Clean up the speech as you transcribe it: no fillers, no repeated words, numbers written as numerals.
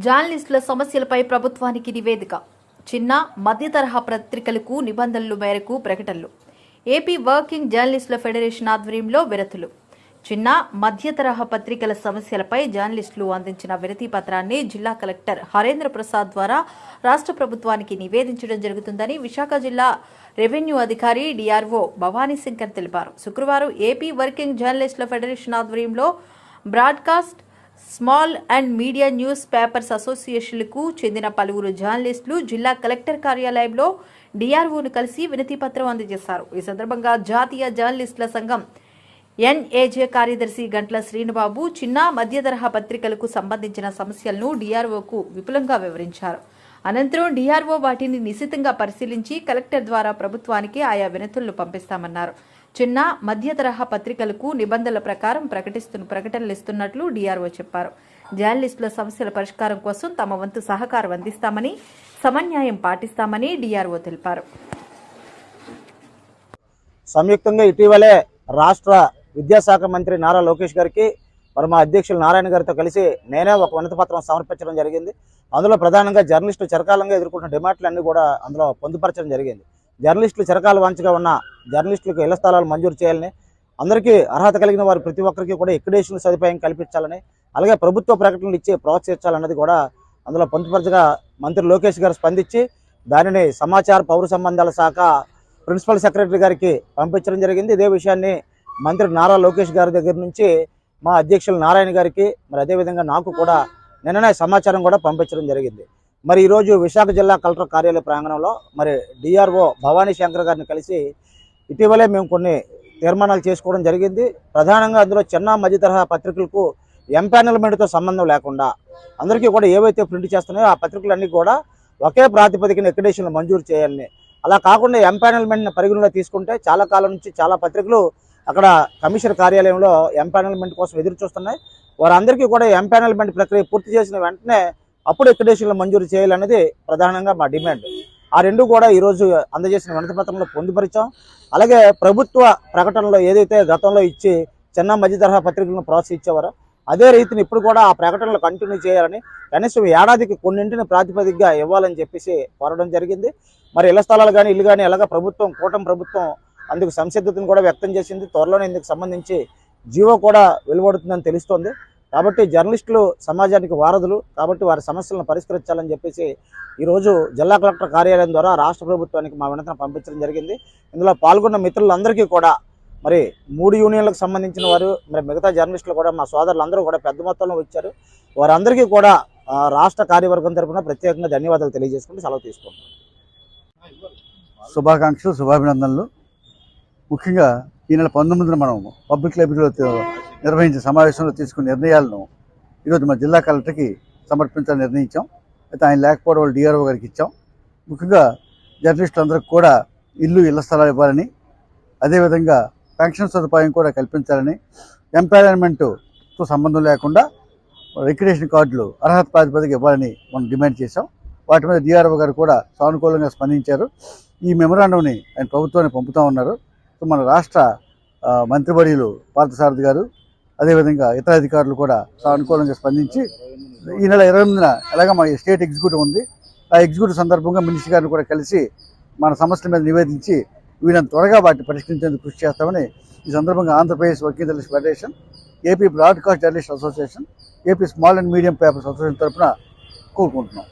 జర్నలిస్టుల సమస్యలపై ప్రభుత్వానికి నివేదిక. చిన్న మధ్య తరహా పత్రికలకు నిబంధనల మేరకు ప్రకటనలు. ఏపీ వర్కింగ్ జర్నలిస్టుల ఫెడరేషన్ ఆధ్వర్యంలో విరతులు. చిన్న మధ్య తరహా పత్రికల సమస్యలపై జర్నలిస్టులు అందించిన వినతి పత్రాన్ని జిల్లా కలెక్టర్ హరేంద్ర ప్రసాద్ ద్వారా రాష్ట్ర ప్రభుత్వానికి నివేదించడం జరుగుతుందని విశాఖ జిల్లా రెవెన్యూ అధికారి డిఆర్ఓ భవానీ శంకర్ తెలిపారు. శుక్రవారం ఏపీ వర్కింగ్ జర్నలిస్టుల ఫెడరేషన్ ఆధ్వర్యంలో broadcast, small and media newspapers అసోసియేషన్లకు చెందిన పలువురు జర్నలిస్టులు జిల్లా కలెక్టర్ కార్యాలయంలో డిఆర్ఓను కలిసి వినతి పత్రం అందజేశారు. ఈ సందర్భంగా జాతీయ జర్నలిస్టుల సంఘం ఎన్ఏజే కార్యదర్శి గంట్ల శ్రీనుబాబు చిన్న మధ్య తరహా పత్రికలకు సంబంధించిన సమస్యలను డిఆర్ఓకు విపులంగా వివరించారు. అనంతరం డిఆర్ఓ వాటిని నిశితంగా పరిశీలించి కలెక్టర్ ద్వారా ప్రభుత్వానికి ఆయా వినతులను పంపిస్తామన్నారు. చిన్న మధ్య తరహా పత్రికలకు నిబంధనల ప్రకారం ప్రకటనలు ఇస్తున్నట్లు డిఆర్ఓ చెప్పారు. జర్నలిస్టుల సమస్యల పరిష్కారం కోసం తమ వంతు సహకారం అందిస్తామని, సమన్యాయం పాటిస్తామని డిఆర్ఓ తెలిపారు. సంయుక్తంగా ఇటీవలే రాష్ట్ర విద్యాశాఖ మంత్రి నారా లోకేష్ గారికి మరి మా అధ్యక్షులు నారాయణ గారితో కలిసి నేనే ఒక వినతి పత్రం సమర్పించడం జరిగింది. అందులో ప్రధానంగా జర్నలిస్టులు చిరకాలంగా ఎదుర్కొంటున్న డిమాండ్లన్నీ కూడా అందులో పొందుపరచడం జరిగింది. జర్నలిస్టులు చిరకాల వాంఛగా ఉన్న జర్నలిస్టులకు ఇళ్ల స్థలాలు మంజూరు చేయాలని, అందరికీ అర్హత కలిగిన వారు ప్రతి ఒక్కరికి కూడా ఎక్రిడేషన్ సదుపాయం కల్పించాలని, అలాగే ప్రభుత్వ ప్రకటనలు ఇచ్చి ప్రోత్సహించాలన్నది కూడా అందులో పొందుపరచగా మంత్రి లోకేష్ గారు స్పందించి దానిని సమాచార పౌర సంబంధాల శాఖ ప్రిన్సిపల్ సెక్రటరీ గారికి పంపించడం జరిగింది. ఇదే విషయాన్ని మంత్రి నారా లోకేష్ గారి దగ్గర నుంచి మా అధ్యక్షులు నారాయణ గారికి మరి అదేవిధంగా నాకు కూడా నిన్ననే సమాచారం కూడా పంపించడం జరిగింది. మరి ఈరోజు విశాఖ జిల్లా కలెక్టర్ కార్యాలయ ప్రాంగణంలో మరి డిఆర్ఓ భవానీ శంకర్ గారిని కలిసి ఇటీవలే మేము కొన్ని తీర్మానాలు చేసుకోవడం జరిగింది. ప్రధానంగా అందులో చిన్న మధ్య తరహా పత్రికలకు ఎంపానల్మెంట్తో సంబంధం లేకుండా అందరికీ కూడా ఏవైతే ప్రింట్ చేస్తున్నాయో ఆ పత్రికలన్నీ కూడా ఒకే ప్రాతిపదికన ఎక్రిడేషన్లు మంజూరు చేయాలని, అలా కాకుండా ఎంపానల్మెంట్ని పరిగణలో తీసుకుంటే చాలా కాలం నుంచి చాలా పత్రికలు అక్కడ కమిషనర్ కార్యాలయంలో ఎంపానల్మెంట్ కోసం ఎదురు చూస్తున్నాయి. వారందరికీ కూడా ఎంపానల్మెంట్ ప్రక్రియ పూర్తి చేసిన వెంటనే అప్పుడు ఎక్రిడేషన్లు మంజూరు చేయాలనేది ప్రధానంగా మా డిమాండ్. ఆ రెండు కూడా ఈరోజు అందజేసిన వినతి పత్రంలో పొందుపరిచాం. అలాగే ప్రభుత్వ ప్రకటనలో ఏదైతే గతంలో ఇచ్చి చిన్న మధ్య తరహా పత్రికలను ప్రోత్సహించేవారో అదే రీతిని ఇప్పుడు కూడా ఆ ప్రకటనలు కంటిన్యూ చేయాలని, కనీసం ఏడాదికి కొన్నింటిని ప్రాతిపదికగా ఇవ్వాలని చెప్పేసి కోరడం జరిగింది. మరి ఇళ్ల స్థలాలు కానీ ఇల్లు కానీ ఎలాగ కూటమి ప్రభుత్వం అందుకు సంసిద్ధతను కూడా వ్యక్తం చేసింది. త్వరలోనే ఇందుకు సంబంధించి జీవో కూడా వెలువడుతుందని తెలుస్తోంది. కాబట్టి జర్నలిస్టులు సమాజానికి వారధులు కాబట్టి వారి సమస్యలను పరిష్కరించాలని చెప్పేసి ఈరోజు జిల్లా కలెక్టర్ కార్యాలయం ద్వారా రాష్ట్ర ప్రభుత్వానికి మా వినతిని పంపించడం జరిగింది. ఇందులో పాల్గొన్న మిత్రులందరికీ కూడా మరి 3 యూనియన్లకు సంబంధించిన వారు మరి మిగతా జర్నలిస్టులు కూడా మా సోదరులందరూ కూడా పెద్ద మొత్తంలో వచ్చారు. వారందరికీ కూడా రాష్ట్ర కార్యవర్గం తరఫున ప్రత్యేకంగా ధన్యవాదాలు తెలియజేసుకుంటూ సెలవు తీసుకుంటాం. శుభాకాంక్షలు, శుభాభినందనలు. ముఖ్యంగా ఈ నెల 19న మనం పబ్లిక్ లైబ్రరీలో నిర్వహించిన సమావేశంలో తీసుకున్న నిర్ణయాలను ఈరోజు మా జిల్లా కలెక్టర్కి సమర్పించాలని నిర్ణయించాం. అయితే ఆయన లేకపోవడం వల్ల డిఆర్ఓ గారికి ఇచ్చాం. ముఖ్యంగా జర్నలిస్టులందరికీ కూడా ఇళ్ల స్థలాలు ఇవ్వాలని, అదేవిధంగా పెన్షన్ సదుపాయం కూడా కల్పించాలని, ఎంపానల్మెంట్తో సంబంధం లేకుండా రిక్రియేషన్ కార్డులు అర్హత ప్రాతిపదిక ఇవ్వాలని మనం డిమాండ్ చేశాం. వాటి మీద డిఆర్ఓ గారు కూడా సానుకూలంగా స్పందించారు. ఈ మెమరాండంని ఆయన ప్రభుత్వానికి పంపుతా ఉన్నారు. సో మన రాష్ట్ర మంత్రివర్యులు పార్థసారథి గారు అదేవిధంగా ఇతర అధికారులు కూడా సానుకూలంగా స్పందించి ఈ నెల 28న ఎలాగ మా స్టేట్ ఎగ్జిక్యూటివ్ ఉంది, ఆ ఎగ్జిక్యూటివ్ సందర్భంగా మినిస్టర్ గారిని కూడా కలిసి మన సమస్యల మీద నివేదించి వీళ్ళని త్వరగా వాటిని పరిష్కరించేందుకు కృషి చేస్తామని ఈ సందర్భంగా Andhra Pradesh working journalist federation, AP broadcast journalist association, AP small and medium papers association తరఫున కోరుకుంటున్నాం.